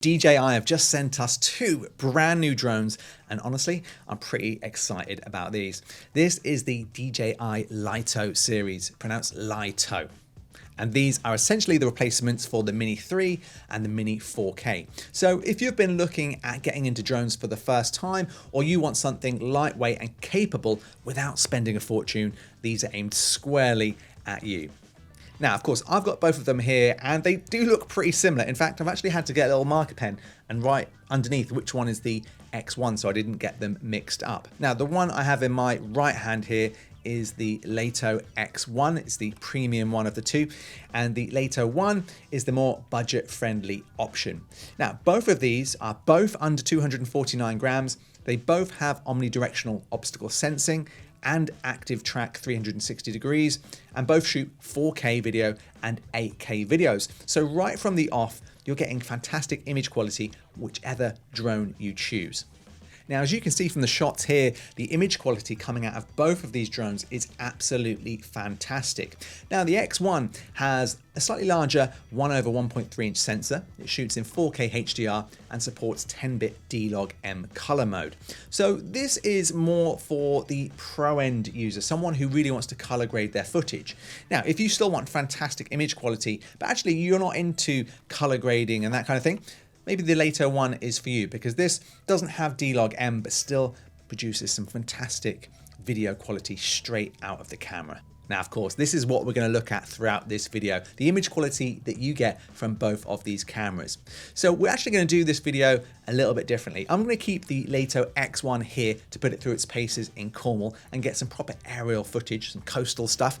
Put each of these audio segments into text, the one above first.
DJI have just sent us two brand new drones, and honestly, I'm pretty excited about these. This is the DJI Lito series, pronounced Lito. And these are essentially the replacements for the Mini 3 and the Mini 4K. So if you've been looking at getting into drones for the first time, or you want something lightweight and capable without spending a fortune, these are aimed squarely at you. Now, of course, I've got both of them here and they do look pretty similar. In fact, I've actually had to get a little marker pen and write underneath which one is the X1 so I didn't get them mixed up. Now, the one I have in my right hand here is the Lito X1. It's the premium one of the two, and the Lito 1 is the more budget-friendly option. Now, both of these are both under 249 grams. They both have omnidirectional obstacle sensing and active track 360 degrees, and both shoot 4K video and 8K videos. So right from the off, you're getting fantastic image quality, whichever drone you choose. Now, as you can see from the shots here, the image quality coming out of both of these drones is absolutely fantastic. Now, the X1 has a slightly larger 1/1.3 inch sensor. It shoots in 4K HDR and supports 10-bit D-Log-M color mode. So this is more for the pro-end user, someone who really wants to color grade their footage. Now, if you still want fantastic image quality, but actually you're not into color grading and that kind of thing, maybe the Lito 1 is for you, because this doesn't have D-Log-M but still produces some fantastic video quality straight out of the camera. Now, of course, this is what we're going to look at throughout this video, the image quality that you get from both of these cameras. So we're actually going to do this video a little bit differently. I'm going to keep the Lito X1 here to put it through its paces in Cornwall and get some proper aerial footage, some coastal stuff.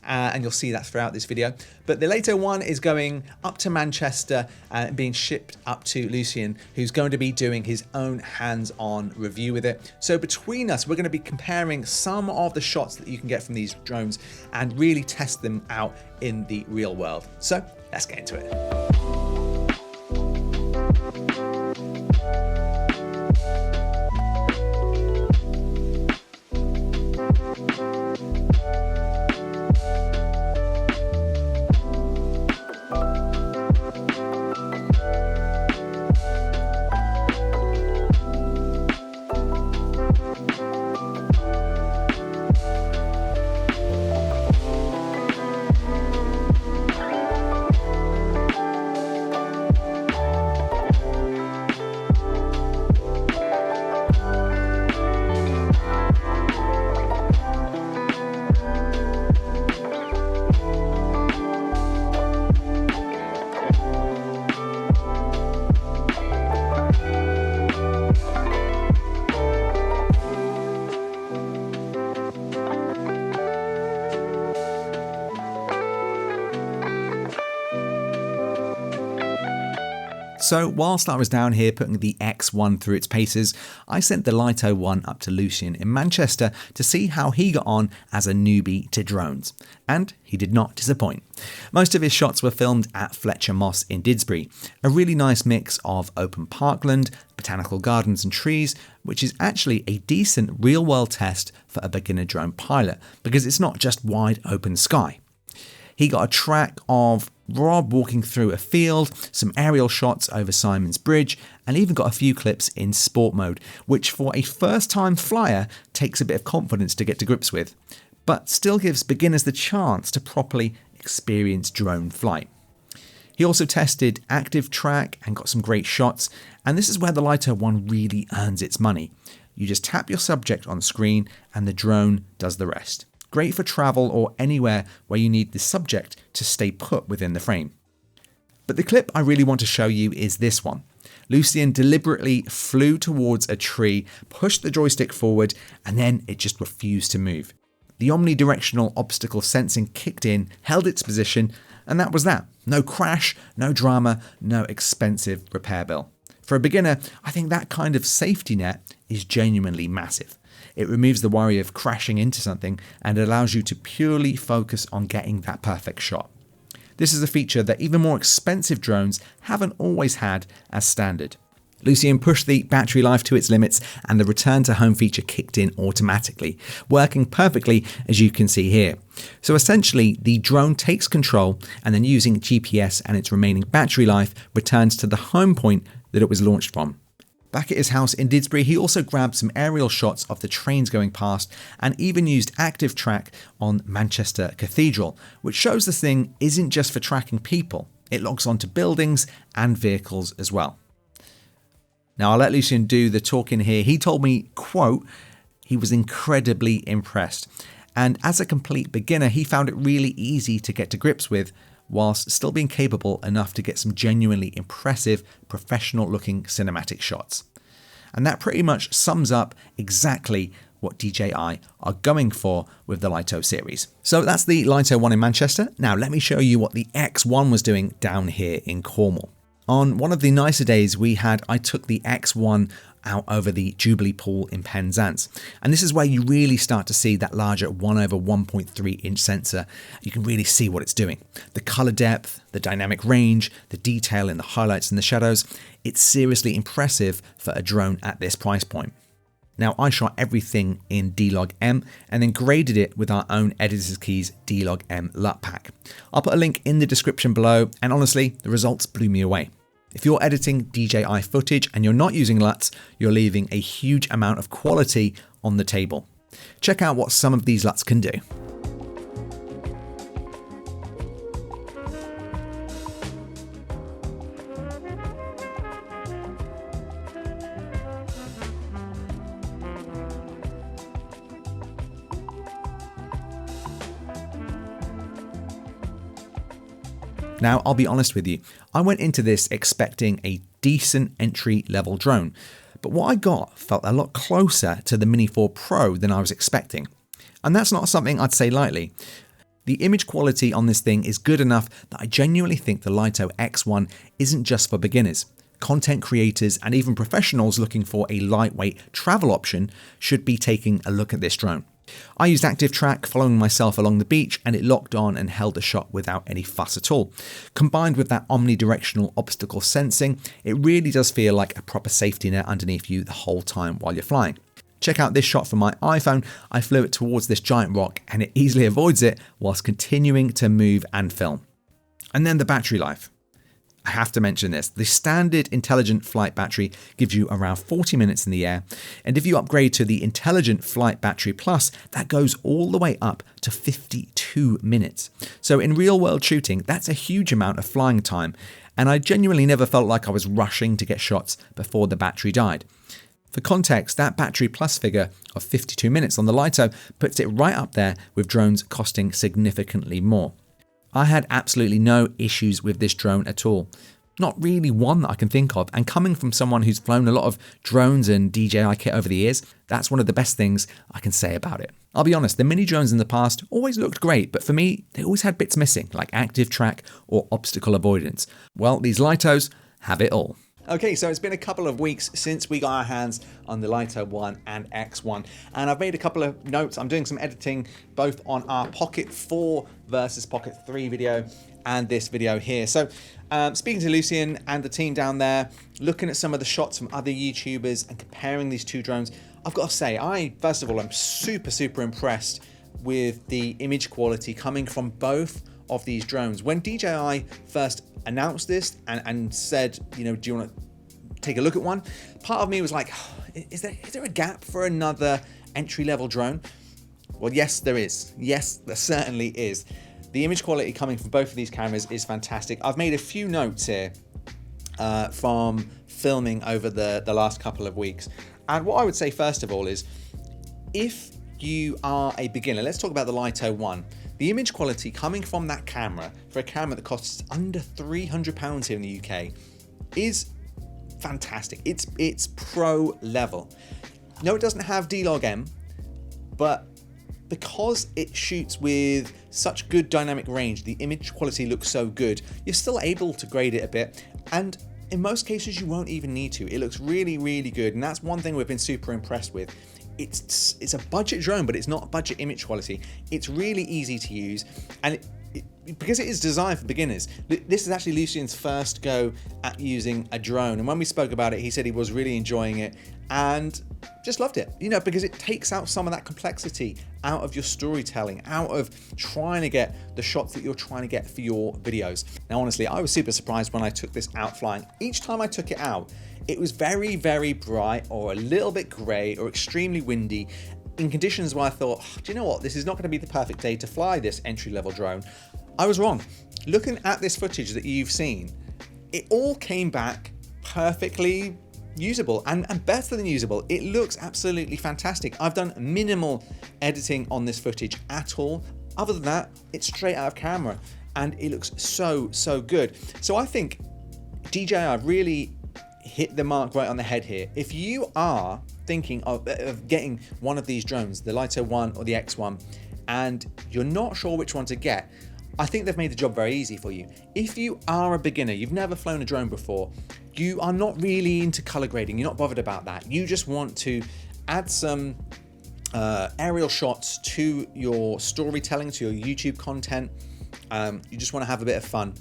And you'll see that throughout this video. But the Lito 1 is going up to Manchester and being shipped up to Lucian, who's going to be doing his own hands-on review with it. So between us, we're going to be comparing some of the shots that you can get from these drones and really test them out in the real world. So let's get into it. So whilst I was down here putting the X1 through its paces, I sent the Lito 1 up to Lucian in Manchester to see how he got on as a newbie to drones. And he did not disappoint. Most of his shots were filmed at Fletcher Moss in Didsbury, a really nice mix of open parkland, botanical gardens and trees, which is actually a decent real-world test for a beginner drone pilot, because it's not just wide open sky. He got a track of Rob walking through a field, some aerial shots over Simon's Bridge, and even got a few clips in sport mode, which for a first-time flyer takes a bit of confidence to get to grips with, but still gives beginners the chance to properly experience drone flight. He also tested active track and got some great shots, and this is where the Lito 1 really earns its money. You just tap your subject on the screen and the drone does the rest. Great for travel or anywhere where you need the subject to stay put within the frame. But the clip I really want to show you is this one. Lucian deliberately flew towards a tree, pushed the joystick forward, and then it just refused to move. The omnidirectional obstacle sensing kicked in, held its position, and that was that. No crash, no drama, no expensive repair bill. For a beginner, I think that kind of safety net is genuinely massive. It removes the worry of crashing into something and allows you to purely focus on getting that perfect shot. This is a feature that even more expensive drones haven't always had as standard. Lucian pushed the battery life to its limits and the return to home feature kicked in automatically, working perfectly as you can see here. So essentially the drone takes control and then using GPS and its remaining battery life returns to the home point that it was launched from. Back at his house in Didsbury, he also grabbed some aerial shots of the trains going past and even used active track on Manchester Cathedral, which shows this thing isn't just for tracking people. It logs onto buildings and vehicles as well. Now, I'll let Lucian do the talking here. He told me, quote, he was incredibly impressed. And as a complete beginner, he found it really easy to get to grips with, whilst still being capable enough to get some genuinely impressive, professional-looking cinematic shots. And that pretty much sums up exactly what DJI are going for with the Lito series. So that's the Lito 1 in Manchester. Now let me show you what the X1 was doing down here in Cornwall. On one of the nicer days I took the X1 out over the Jubilee Pool in Penzance. And this is where you really start to see that larger 1/1.3 inch sensor. You can really see what it's doing. The color depth, the dynamic range, the detail in the highlights and the shadows. It's seriously impressive for a drone at this price point. Now, I shot everything in D-Log-M and then graded it with our own Editor's Keys D-Log-M LUT pack. I'll put a link in the description below, and honestly, the results blew me away. If you're editing DJI footage and you're not using LUTs, you're leaving a huge amount of quality on the table. Check out what some of these LUTs can do. Now, I'll be honest with you, I went into this expecting a decent entry-level drone, but what I got felt a lot closer to the Mini 4 Pro than I was expecting. And that's not something I'd say lightly. The image quality on this thing is good enough that I genuinely think the Lito X1 isn't just for beginners. Content creators and even professionals looking for a lightweight travel option should be taking a look at this drone. I used active track following myself along the beach, and it locked on and held the shot without any fuss at all. Combined with that omnidirectional obstacle sensing, it really does feel like a proper safety net underneath you the whole time while you're flying. Check out this shot from my iPhone. I flew it towards this giant rock and it easily avoids it whilst continuing to move and film. And then the battery life. I have to mention this. The standard intelligent flight battery gives you around 40 minutes in the air. And if you upgrade to the intelligent flight battery plus, that goes all the way up to 52 minutes. So in real world shooting, that's a huge amount of flying time. And I genuinely never felt like I was rushing to get shots before the battery died. For context, that battery plus figure of 52 minutes on the Lito puts it right up there with drones costing significantly more. I had absolutely no issues with this drone at all. Not really one that I can think of, and coming from someone who's flown a lot of drones and DJI kit over the years, that's one of the best things I can say about it. I'll be honest, the mini drones in the past always looked great, but for me, they always had bits missing, like active track or obstacle avoidance. Well, these Litos have it all. Okay, so it's been a couple of weeks since we got our hands on the Lito 1 and X1, and I've made a couple of notes. I'm doing some editing both on our Pocket 4 versus Pocket 3 video and this video here. So speaking to Lucian and the team down there, looking at some of the shots from other YouTubers and comparing these two drones, I've got to say, first of all, I'm super impressed with the image quality coming from both of these drones. When DJI first announced this and said, you know, do you want to take a look at one? Part of me was like, is there a gap for another entry-level drone? Well, yes, there is. Yes, there certainly is. The image quality coming from both of these cameras is fantastic. I've made a few notes here from filming over the last couple of weeks. And what I would say, first of all, is if you are a beginner, let's talk about the Lito 1. The image quality coming from that camera, for a camera that costs under £300 here in the UK, is fantastic. It's pro level. No, it doesn't have D-Log-M, but because it shoots with such good dynamic range, the image quality looks so good, you're still able to grade it a bit, and in most cases you won't even need to. It looks really good, and that's one thing we've been super impressed with. It's a budget drone, but it's not budget image quality. It's really easy to use, and because it is designed for beginners. This is actually Lucian's first go at using a drone. And when we spoke about it, he said he was really enjoying it and just loved it, you know, because it takes out some of that complexity out of your storytelling, out of trying to get the shots that you're trying to get for your videos. Now, honestly, I was super surprised when I took this out flying. Each time I took it out, it was very, very bright or a little bit gray or extremely windy in conditions where I thought, oh, do you know what? This is not going to be the perfect day to fly this entry-level drone. I was wrong. Looking at this footage that you've seen, it all came back perfectly usable and better than usable. It looks absolutely fantastic. I've done minimal editing on this footage at all. Other than that, it's straight out of camera and it looks so good. So I think DJI really hit the mark right on the head here. If you are thinking of getting one of these drones, the Lito 1 or the X1, and you're not sure which one to get, I think they've made the job very easy for you. If you are a beginner, you've never flown a drone before, you are not really into color grading, you're not bothered about that. You just want to add some aerial shots to your storytelling, to your YouTube content. You just want to have a bit of fun.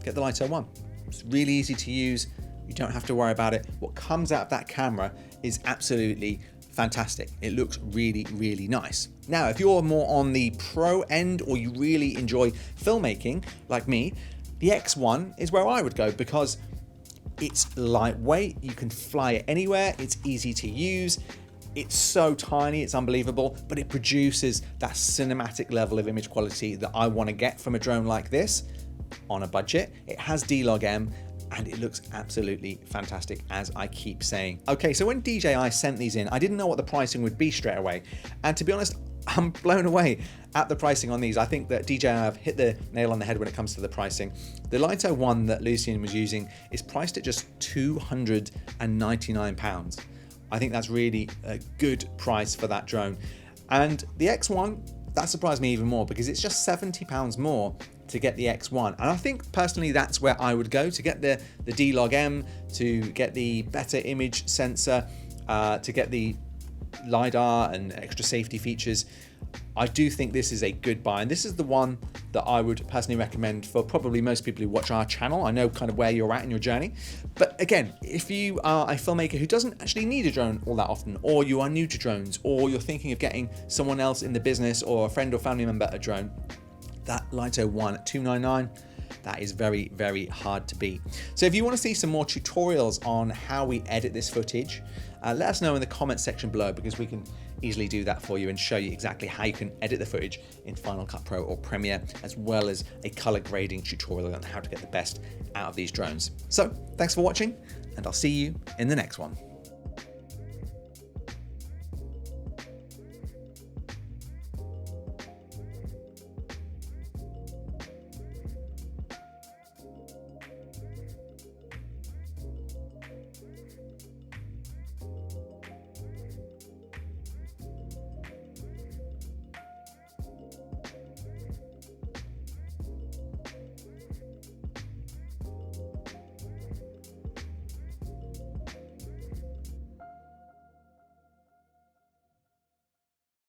Get the Lito 1. It's really easy to use. You don't have to worry about it. What comes out of that camera is absolutely fantastic. It looks really, really nice. Now, if you're more on the pro end or you really enjoy filmmaking like me, the X1 is where I would go because it's lightweight, you can fly it anywhere, it's easy to use, it's so tiny, it's unbelievable, but it produces that cinematic level of image quality that I want to get from a drone like this on a budget. It has D-Log-M, and it looks absolutely fantastic, as I keep saying. Okay, so when DJI sent these in, I didn't know what the pricing would be straight away. And to be honest, I'm blown away at the pricing on these. I think that DJI have hit the nail on the head when it comes to the pricing. The Lito 1 that Lucian was using is priced at just £299. I think that's really a good price for that drone. And the X1, that surprised me even more because it's just £70 more to get the X1. And I think personally that's where I would go to get the D-Log-M, to get the better image sensor, to get the LiDAR and extra safety features. I do think this is a good buy, and this is the one that I would personally recommend for probably most people who watch our channel. I know kind of where you're at in your journey, but again, if you are a filmmaker who doesn't actually need a drone all that often, or you are new to drones, or you're thinking of getting someone else in the business or a friend or family member a drone, that Lito 1 at $299, that is very, very hard to beat. So if you want to see some more tutorials on how we edit this footage, let us know in the comments section below, because we can easily do that for you and show you exactly how you can edit the footage in Final Cut Pro or Premiere, as well as a color grading tutorial on how to get the best out of these drones. So thanks for watching, and I'll see you in the next one.